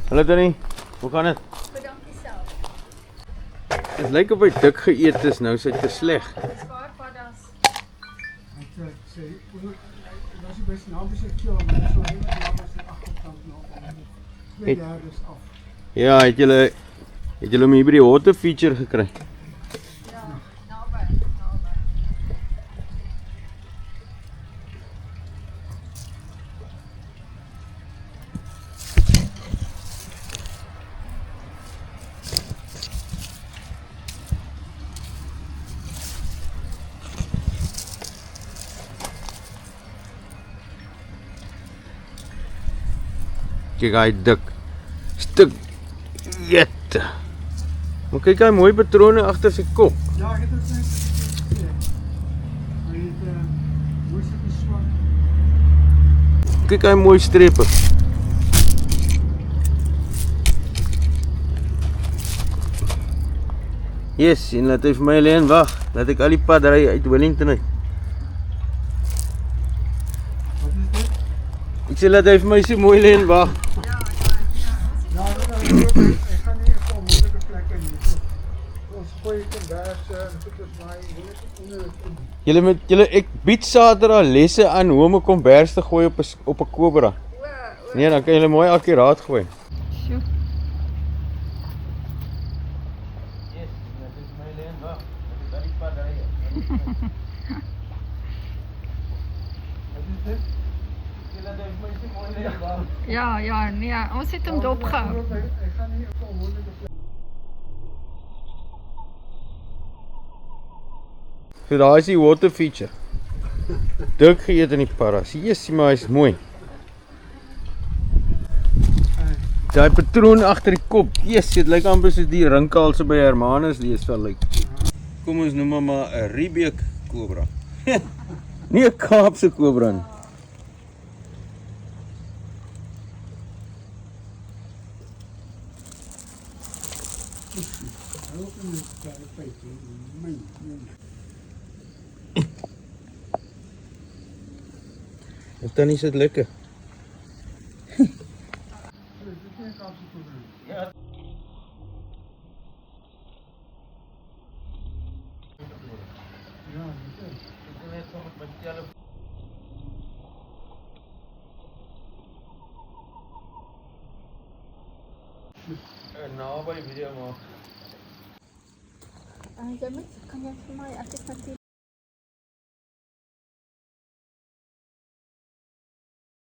Hallo Danny, hoe gaan het? Bedankie self. Het lyk of hy dik geëet is nou, sy te sleg. Dis waar paddas. Dat sê, dat is best naam is 'n kilo, maar dis nog nie naam as die agterkant nog. 2/3 af. Ja, het julle hom hier by die water feature gekry? Ja, naby. Kyk hy dik stuk jette. Maar kyk hy mooi patrone agter sy kop. Ja, ek het dit net gesien. Hy het mooi stukkie swart. Kyk hy mooi strepe. Yes, en laat hy vir my alleen wag. Laat ek al die pad ry uit Wellington uit. Wat is dit? Ek sê laat hy vir my so mooi alleen wag. Ja, ek gaan nie 'n paar moeilike plekke hier. Ons gooi konverse en goeders maar onder Ek bied Saterdag lesse aan hoe om 'n kombers te gooi op 'n Cobra. Nee, dan kan jy mooi akkuraat gooi. Sjoe. Yes, dit is my alleen wag. Dit is die pad ry. Wat is dit? Jy laat hy vir my so mooi alleen wag. Ja, nee, ons het hom dopgehou. Ek gaan nie 'n paar moeilike plekke. So daar is die water feature. Dik geëet in die paras. Yes, maar hy's mooi. Daai patroon agter die kop. Yes, dit lyk amper soos die rinkelse by Hermanus lees wel lyk. Kom ons noem hom maar 'n Riebeek Cobra. Nie 'n Kaapse Cobra nie. Dit dan is dit lekker. Ja. Nou by video maak. Kan jy vir my, ek is natuurlik